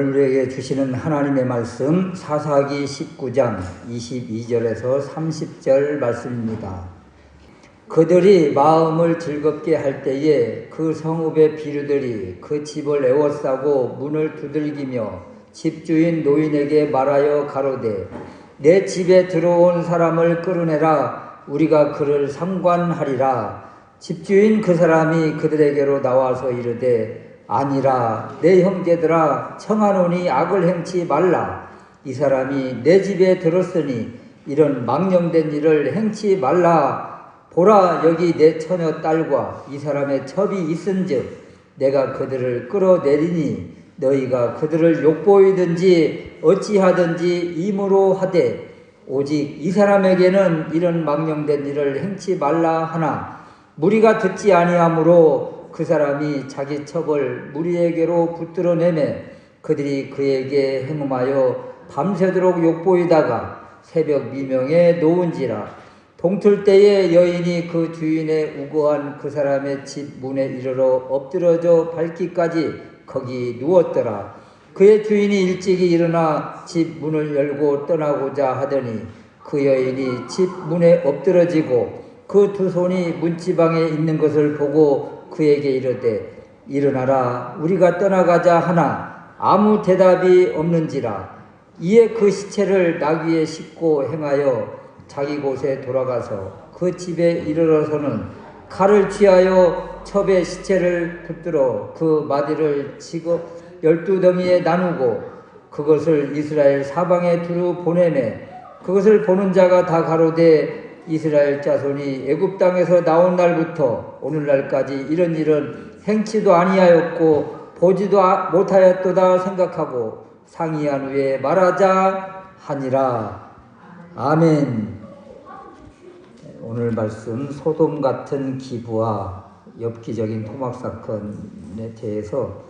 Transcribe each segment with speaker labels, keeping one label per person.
Speaker 1: 오늘 우리에게 주시는 하나님의 말씀 사사기 19장 22절에서 30절 말씀입니다. 그들이 마음을 즐겁게 할 때에 그 성읍의 비류들이 그 집을 에워싸고 문을 두들기며 집주인 노인에게 말하여 가로되 내 집에 들어온 사람을 끌어내라. 우리가 그를 상관하리라. 집주인 그 사람이 그들에게로 나와서 이르되 아니라 내 형제들아 청하노니 악을 행치 말라. 이 사람이 내 집에 들었으니 이런 망령된 일을 행치 말라. 보라, 여기 내 처녀 딸과 이 사람의 첩이 있은즉 내가 그들을 끌어내리니 너희가 그들을 욕보이든지 어찌하든지 임으로 하되 오직 이 사람에게는 이런 망령된 일을 행치 말라 하나 무리가 듣지 아니하므로 그 사람이 자기 첩을 무리에게로 붙들어내매 그들이 그에게 행음하여 밤새도록 욕보이다가 새벽 미명에 놓은지라. 동틀 때에 여인이 그 주인의 우거한 그 사람의 집 문에 이르러 엎드러져 밟기까지 거기 누웠더라. 그의 주인이 일찍이 일어나 집 문을 열고 떠나고자 하더니 그 여인이 집 문에 엎드러지고 그 두 손이 문지방에 있는 것을 보고 그에게 이르되 일어나라. 우리가 떠나가자 하나 아무 대답이 없는지라. 이에 그 시체를 나귀에 싣고 행하여 자기 곳에 돌아가서 그 집에 이르러서는 칼을 취하여 첩의 시체를 붙들어 그 마디를 치고 12덩이에 나누고 그것을 이스라엘 사방에 두루 보내매 그것을 보는 자가 다 가로되 이스라엘 자손이 애굽 땅에서 나온 날부터 오늘날까지 이런 일은 행치도 아니하였고 보지도 못하였도다 생각하고 상의한 후에 말하자 하니라. 아멘. 오늘 말씀 소돔 같은 기부와 엽기적인 토막 사건에 대해서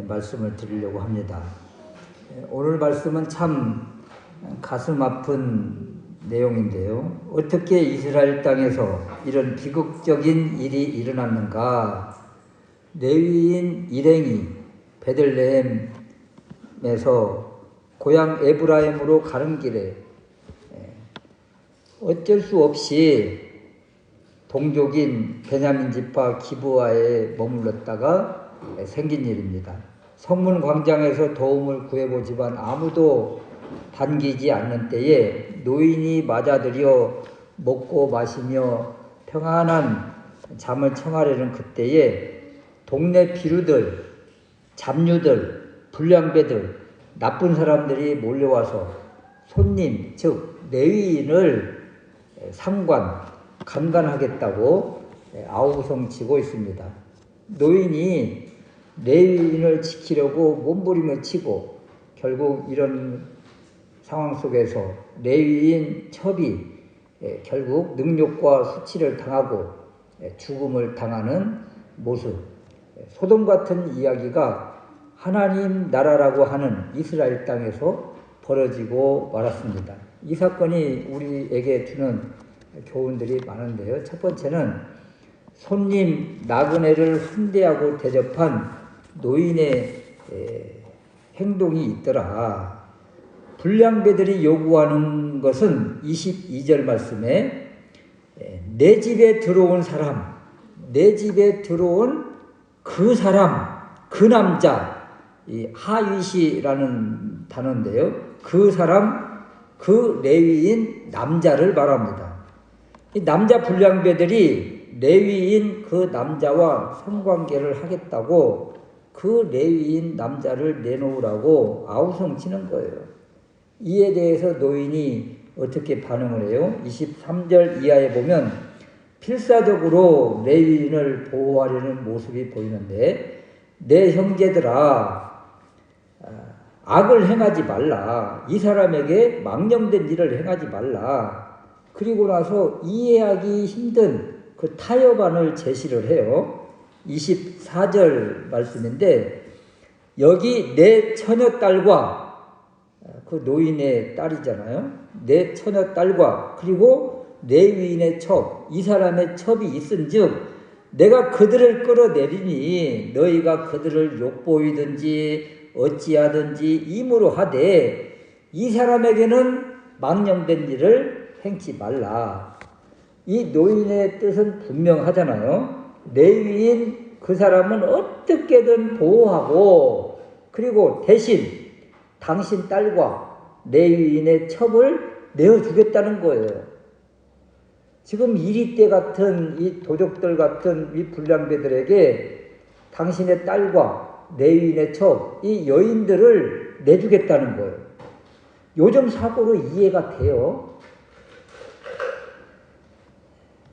Speaker 1: 말씀을 드리려고 합니다. 오늘 말씀은 참 가슴 아픈 내용인데요. 어떻게 이스라엘 땅에서 이런 비극적인 일이 일어났는가? 레위인 일행이 베들레헴에서 고향 에브라임으로 가는 길에 어쩔 수 없이 동족인 베냐민 지파 기브아에 머물렀다가 생긴 일입니다. 성문 광장에서 도움을 구해보지만 아무도 반기지 않는 때에 노인이 맞아들여 먹고 마시며 평안한 잠을 청하려는 그때에 동네 비류들, 잡류들, 불량배들, 나쁜 사람들이 몰려와서 손님, 즉 레위인을 강간하겠다고 아우성치고 있습니다. 노인이 레위인을 지키려고 몸부림을 치고 결국 이런 상황 속에서 레위인 첩이 결국 능욕과 수치를 당하고 죽음을 당하는 모습, 소돔 같은 이야기가 하나님 나라라고 하는 이스라엘 땅에서 벌어지고 말았습니다. 이 사건이 우리에게 주는 교훈들이 많은데요. 첫 번째는 손님 나그네를 환대하고 대접한 노인의 행동이 있더라. 불량배들이 요구하는 것은 22절 말씀에 내 집에 들어온 사람, 내 집에 들어온 그 사람, 그 남자, 이 하윗이라는 단어인데요. 그 사람, 그 레위인 남자를 말합니다. 이 남자 불량배들이 레위인 그 남자와 성관계를 하겠다고 그 레위인 남자를 내놓으라고 아우성치는 거예요. 이에 대해서 노인이 어떻게 반응을 해요? 23절 이하에 보면 필사적으로 레위인을 보호하려는 모습이 보이는데 내 형제들아 악을 행하지 말라. 이 사람에게 망령된 일을 행하지 말라. 그리고 나서 이해하기 힘든 그 타협안을 제시를 해요. 24절 말씀인데 여기 내 처녀 딸과 그 노인의 딸이잖아요. 내 처녀 딸과 그리고 레위인의 첩, 이 사람의 첩이 있은즉 내가 그들을 끌어내리니 너희가 그들을 욕보이든지 어찌하든지 임으로 하되 이 사람에게는 망령된 일을 행치 말라. 이 노인의 뜻은 분명하잖아요. 레위인 그 사람은 어떻게든 보호하고 그리고 대신 당신 딸과 레위인의 첩을 내어주겠다는 거예요. 지금 이리떼 같은 이 도적들 같은 이 불량배들에게 당신의 딸과 레위인의 첩, 이 여인들을 내주겠다는 거예요. 요즘 사고로 이해가 돼요.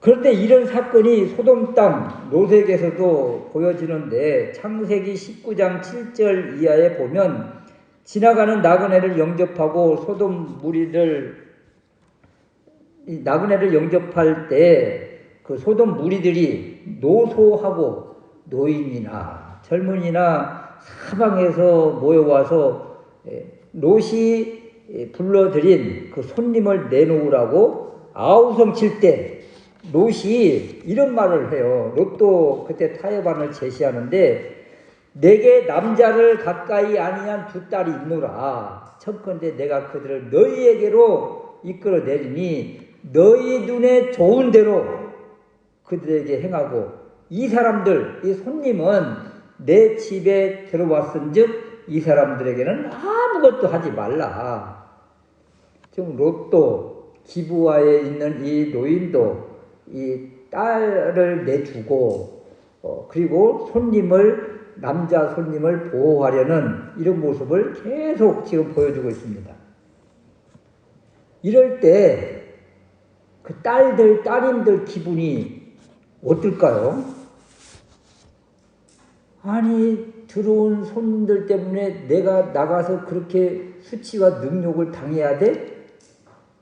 Speaker 1: 그런데 이런 사건이 소돔 땅 롯에게서도 보여지는데 창세기 19장 7절 이하에 보면 지나가는 나그네를 영접하고 소돔 무리들 나그네를 영접할 때 그 소돔 무리들이 노소하고 노인이나 젊은이나 사방에서 모여와서 롯이 불러들인 그 손님을 내놓으라고 아우성 칠 때 롯이 이런 말을 해요. 롯도 그때 타협안을 제시하는데 내게 남자를 가까이 아니한 두 딸이 있노라. 청컨대 내가 그들을 너희에게로 이끌어내리니 너희 눈에 좋은 대로 그들에게 행하고 이 사람들, 이 손님은 내 집에 들어왔은즉 이 사람들에게는 아무것도 하지 말라. 지금 롯도 기브아에 있는 이 노인도 이 딸을 내주고 그리고 남자 손님을 보호하려는 이런 모습을 계속 지금 보여주고 있습니다. 이럴 때 그 따님들 기분이 어떨까요? 아니 들어온 손님들 때문에 내가 나가서 그렇게 수치와 능욕을 당해야 돼?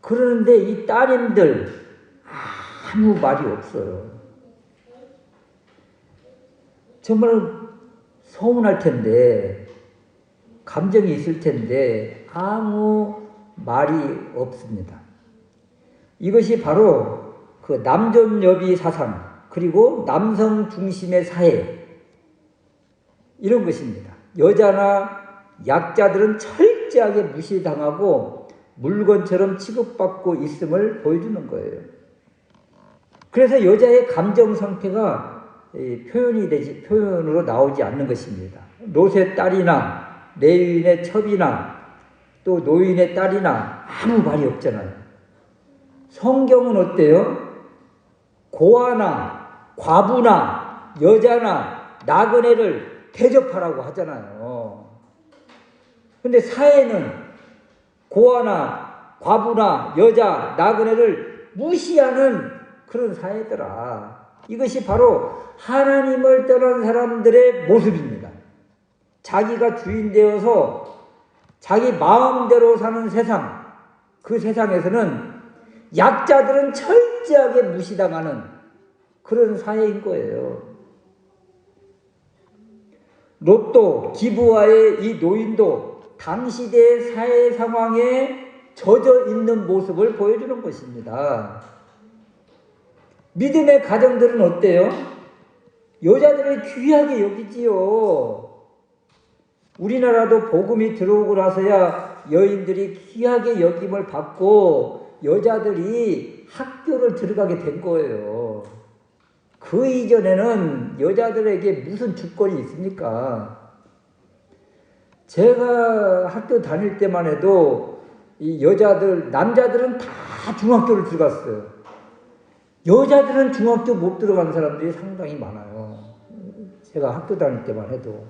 Speaker 1: 그러는데 이 따님들 아무 말이 없어요. 정말 서운할 텐데 감정이 있을 텐데 아무 말이 없습니다. 이것이 바로 그 남존여비 사상 그리고 남성 중심의 사회 이런 것입니다. 여자나 약자들은 철저하게 무시당하고 물건처럼 취급받고 있음을 보여주는 거예요. 그래서 여자의 감정 상태가 표현으로 나오지 않는 것입니다. 롯의 딸이나 레위인의 첩이나 또 노인의 딸이나 아무 말이 없잖아요. 성경은 어때요? 고아나 과부나 여자나 나그네를 대접하라고 하잖아요. 근데 사회는 고아나 과부나 여자 나그네를 무시하는 그런 사회더라. 이것이 바로 하나님을 떠난 사람들의 모습입니다. 자기가 주인 되어서 자기 마음대로 사는 세상, 그 세상에서는 약자들은 철저하게 무시당하는 그런 사회인 거예요. 롯도, 기브아의 이 노인도 당시대의 사회 상황에 젖어 있는 모습을 보여주는 것입니다. 믿음의 가정들은 어때요? 여자들을 귀하게 여기지요. 우리나라도 복음이 들어오고 나서야 여인들이 귀하게 여김을 받고 여자들이 학교를 들어가게 된 거예요. 그 이전에는 여자들에게 무슨 주권이 있습니까? 제가 학교 다닐 때만 해도 이 남자들은 다 중학교를 들어갔어요. 여자들은 중학교 못 들어간 사람들이 상당히 많아요. 제가 학교 다닐 때만 해도.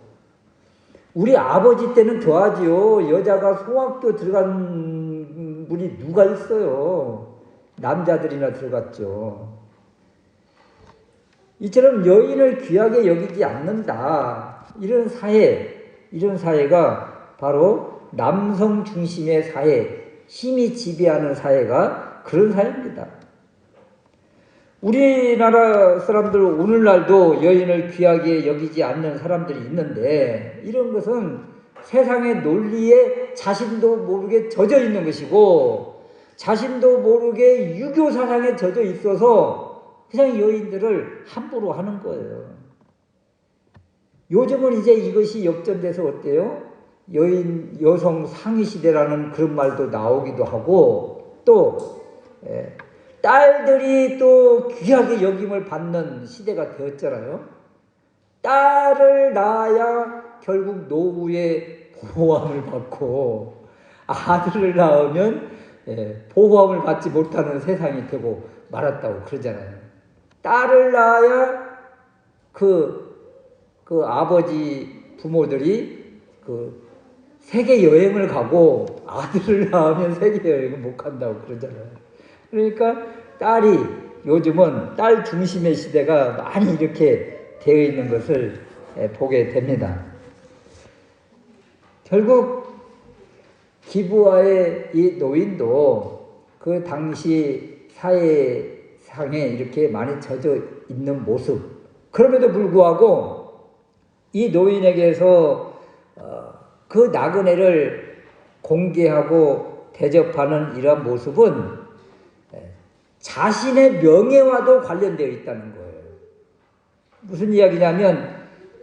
Speaker 1: 우리 아버지 때는 더하지요. 여자가 소학교 들어간 분이 누가 있어요. 남자들이나 들어갔죠. 이처럼 여인을 귀하게 여기지 않는다. 이런 사회가 바로 남성 중심의 사회, 힘이 지배하는 사회가 그런 사회입니다. 우리나라 사람들 오늘날도 여인을 귀하게 여기지 않는 사람들이 있는데 이런 것은 세상의 논리에 자신도 모르게 젖어 있는 것이고 자신도 모르게 유교 사상에 젖어 있어서 그냥 여인들을 함부로 하는 거예요. 요즘은 이제 이것이 역전돼서 어때요? 여성 상위 시대라는 그런 말도 나오기도 하고, 또 딸들이 또 귀하게 여김을 받는 시대가 되었잖아요. 딸을 낳아야 결국 노후에 보호함을 받고, 아들을 낳으면 보호함을 받지 못하는 세상이 되고 말았다고 그러잖아요. 딸을 낳아야 그 아버지 부모들이 그 세계 여행을 가고, 아들을 낳으면 세계 여행을 못 간다고 그러잖아요. 그러니까 딸이 요즘은 딸 중심의 시대가 많이 이렇게 되어 있는 것을 보게 됩니다. 결국 기부와의 이 노인도 그 당시 사회상에 이렇게 많이 젖어 있는 모습, 그럼에도 불구하고 이 노인에게서 그 나그네를 공개하고 대접하는 이러한 모습은 자신의 명예와도 관련되어 있다는 거예요. 무슨 이야기냐면,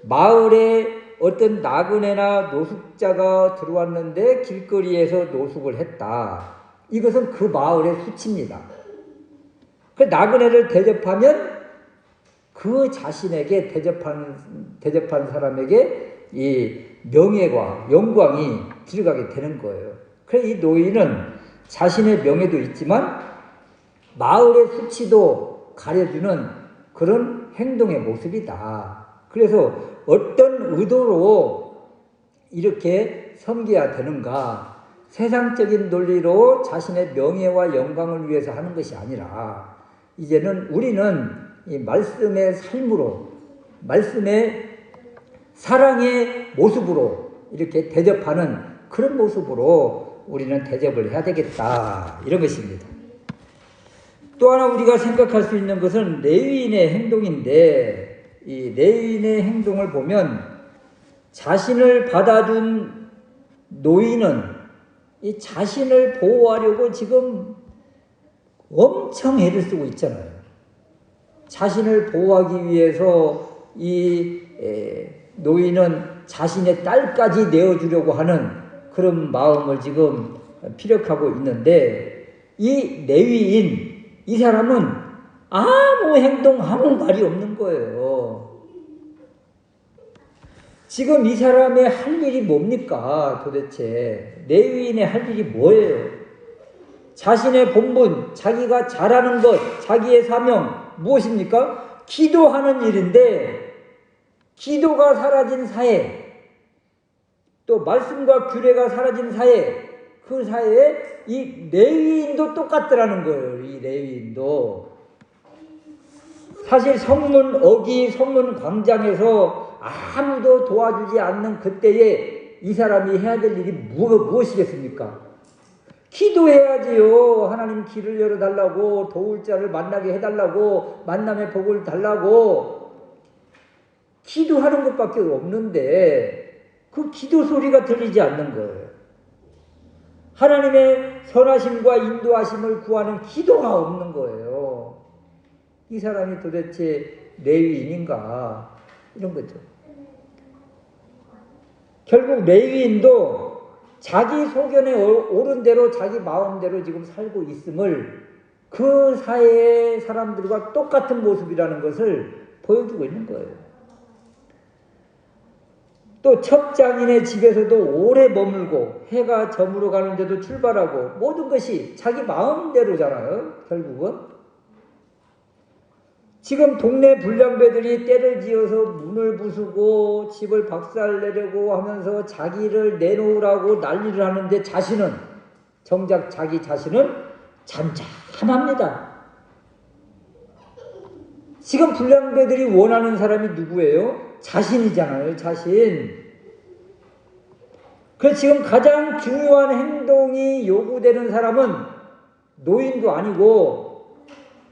Speaker 1: 마을에 어떤 나그네나 노숙자가 들어왔는데 길거리에서 노숙을 했다. 이것은 그 마을의 수치입니다. 그 나그네를 대접하면 그 자신에게 대접한 사람에게 이 명예와 영광이 들어가게 되는 거예요. 그래서 이 노인은 자신의 명예도 있지만 마을의 수치도 가려주는 그런 행동의 모습이다. 그래서 어떤 의도로 이렇게 섬겨야 되는가, 세상적인 논리로 자신의 명예와 영광을 위해서 하는 것이 아니라, 이제는 우리는 이 말씀의 삶으로, 말씀의 사랑의 모습으로 이렇게 대접하는 그런 모습으로 우리는 대접을 해야 되겠다, 이런 것입니다. 또 하나 우리가 생각할 수 있는 것은 레위인의 행동인데, 이 레위인의 행동을 보면 자신을 받아준 노인은 이 자신을 보호하려고 지금 엄청 애를 쓰고 있잖아요. 자신을 보호하기 위해서 이 노인은 자신의 딸까지 내어주려고 하는 그런 마음을 지금 피력하고 있는데, 이 레위인, 이 사람은 아무 행동, 아무 말이 없는 거예요. 지금 이 사람의 할 일이 뭡니까 도대체? 레위인의 할 일이 뭐예요? 자신의 본분, 자기가 잘하는 것, 자기의 사명 무엇입니까? 기도하는 일인데, 기도가 사라진 사회, 또 말씀과 규례가 사라진 사회, 그 사회에 이 레위인도 똑같더라는 거예요. 이 레위인도. 사실 성문 어기, 성문 광장에서 아무도 도와주지 않는 그때에 이 사람이 해야 될 일이 무엇이겠습니까? 기도해야지요. 하나님 길을 열어달라고, 도울 자를 만나게 해달라고, 만남의 복을 달라고 기도하는 것밖에 없는데 그 기도 소리가 들리지 않는 거예요. 하나님의 선하심과 인도하심을 구하는 기도가 없는 거예요. 이 사람이 도대체 레위인인가? 이런 거죠. 결국 레위인도 자기 소견에 옳은 대로 자기 마음대로 지금 살고 있음을 그 사회의 사람들과 똑같은 모습이라는 것을 보여주고 있는 거예요. 또 첩장인의 집에서도 오래 머물고 해가 저물어 가는데도 출발하고, 모든 것이 자기 마음대로잖아요. 결국은 지금 동네 불량배들이 때를 지어서 문을 부수고 집을 박살내려고 하면서 자기를 내놓으라고 난리를 하는데, 자신은 정작 자기 자신은 잠잠합니다. 지금 불량배들이 원하는 사람이 누구예요? 자신이잖아요. 자신. 그래서 지금 가장 중요한 행동이 요구되는 사람은 노인도 아니고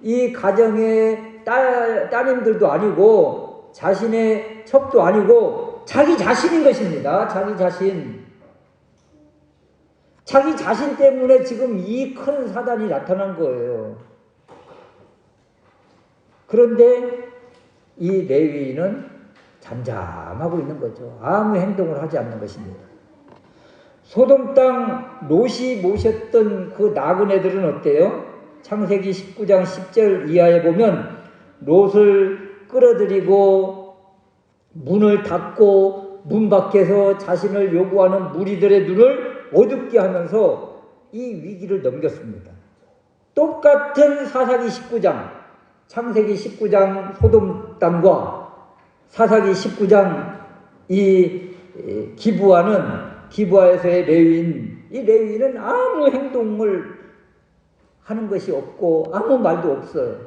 Speaker 1: 이 가정의 따님들도 아니고 자신의 첩도 아니고 자기 자신인 것입니다. 자기 자신. 자기 자신 때문에 지금 이 큰 사단이 나타난 거예요. 그런데 이 레위인은 잠잠하고 있는 거죠. 아무 행동을 하지 않는 것입니다. 소돔 땅 롯이 모셨던 그 나그네들은 어때요? 창세기 19장 10절 이하에 보면 롯을 끌어들이고 문을 닫고 문 밖에서 자신을 요구하는 무리들의 눈을 어둡게 하면서 이 위기를 넘겼습니다. 똑같은 사사기 19장, 창세기 19장 소돔 땅과 사사기 19장 이 기브아에서의 레위인, 이 레위인은 아무 행동을 하는 것이 없고 아무 말도 없어요.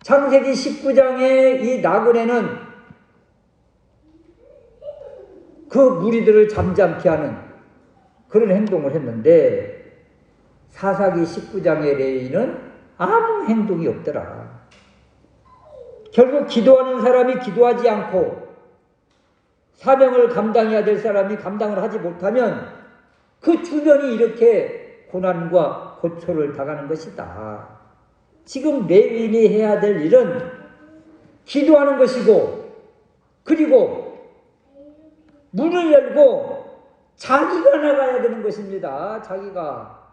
Speaker 1: 창세기 19장의 이 나그네는 그 무리들을 잠잠케 하는 그런 행동을 했는데 사사기 19장의 레위인은 아무 행동이 없더라. 결국 기도하는 사람이 기도하지 않고 사명을 감당해야 될 사람이 감당을 하지 못하면 그 주변이 이렇게 고난과 고초를 당하는 것이다. 지금 레위인이 해야 될 일은 기도하는 것이고, 그리고 문을 열고 자기가 나가야 되는 것입니다. 자기가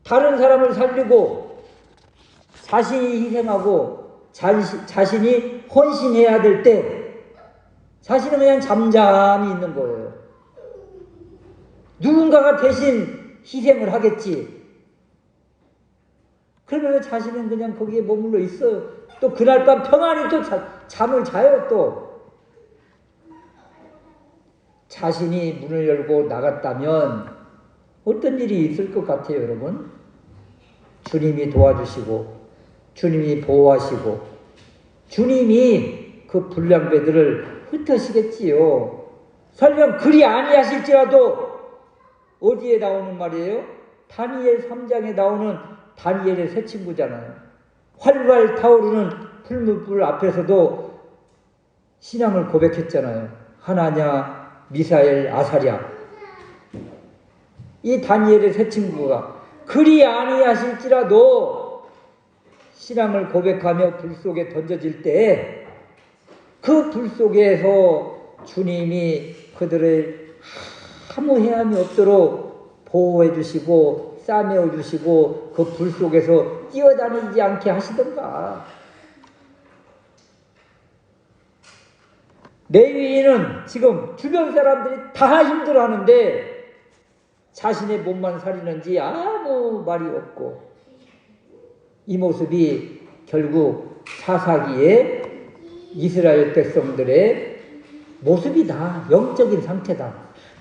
Speaker 1: 다른 사람을 살리고 자신이 희생하고 자신이 헌신해야 될 때 자신은 그냥 잠잠히 있는 거예요. 누군가가 대신 희생을 하겠지. 그러면 자신은 그냥 거기에 머물러 있어요. 또 그날 밤 평안히 또 잠을 자요. 또 자신이 문을 열고 나갔다면 어떤 일이 있을 것 같아요, 여러분? 주님이 도와주시고 주님이 보호하시고 주님이 그 불량배들을 흩으시겠지요. 설령 그리 아니하실지라도 어디에 나오는 말이에요? 다니엘 3장에 나오는 다니엘의 세 친구잖아요. 활활 타오르는 풀무불 앞에서도 신앙을 고백했잖아요. 하나냐, 미사엘, 아사랴. 이 다니엘의 세 친구가 그리 아니하실지라도 신앙을 고백하며 불 속에 던져질 때 그 불 속에서 주님이 그들을 아무 해함이 없도록 보호해 주시고 싸매어 주시고 그 불 속에서 뛰어다니지 않게 하시던가. 레위인은 지금 주변 사람들이 다 힘들어하는데 자신의 몸만 살리는지 아무 말이 없고, 이 모습이 결국 사사기에 이스라엘 백성들의 모습이다. 영적인 상태다.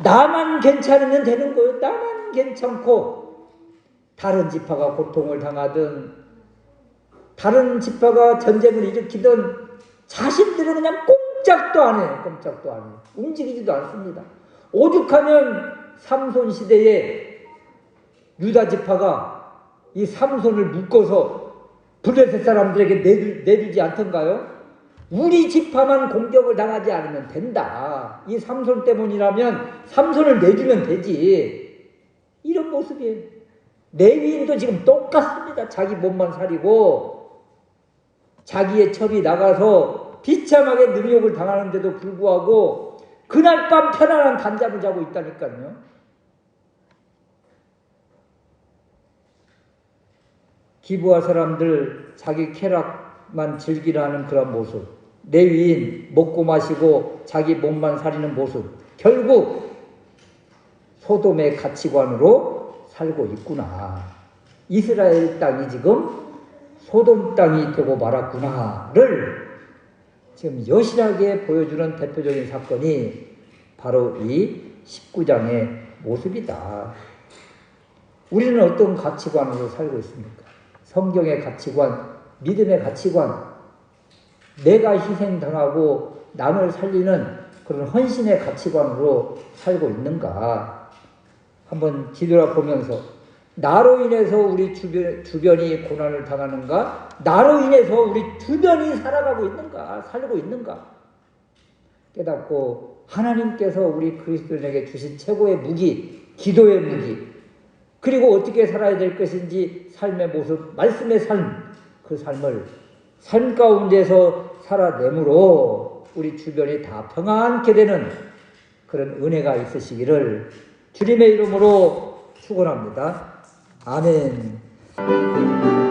Speaker 1: 나만 괜찮으면 되는 거예요. 나만 괜찮고 다른 지파가 고통을 당하든 다른 지파가 전쟁을 일으키든 자신들은 그냥 꼼짝도 안 해요. 꼼짝도 안 해요. 움직이지도 않습니다. 오죽하면 삼손 시대에 유다 지파가 이 삼손을 묶어서 블레셋 사람들에게 내주지 않던가요? 우리 지파만 공격을 당하지 않으면 된다. 이 삼손 때문이라면 삼손을 내주면 되지. 이런 모습이에요. 레위인도 지금 똑같습니다. 자기 몸만 살리고 자기의 첩이 나가서 비참하게 능욕을 당하는데도 불구하고 그날 밤 편안한 단잠을 자고 있다니까요. 기브아 사람들 자기 쾌락만 즐기라는 그런 모습, 레위인 먹고 마시고 자기 몸만 살리는 모습, 결국 소돔의 가치관으로 살고 있구나. 이스라엘 땅이 지금 소돔 땅이 되고 말았구나를 지금 여실하게 보여주는 대표적인 사건이 바로 이 19장의 모습이다. 우리는 어떤 가치관으로 살고 있습니까? 성경의 가치관, 믿음의 가치관, 내가 희생당하고 남을 살리는 그런 헌신의 가치관으로 살고 있는가? 한번 뒤돌아보면서 나로 인해서 우리 주변이 고난을 당하는가? 나로 인해서 우리 주변이 살아가고 있는가? 살고 있는가? 깨닫고 하나님께서 우리 그리스도인에게 주신 최고의 무기, 기도의 무기, 그리고 어떻게 살아야 될 것인지 삶의 모습, 말씀의 삶, 그 삶을 삶 가운데서 살아내므로 우리 주변이 다 평안케 되는 그런 은혜가 있으시기를 주님의 이름으로 축원합니다. 아멘.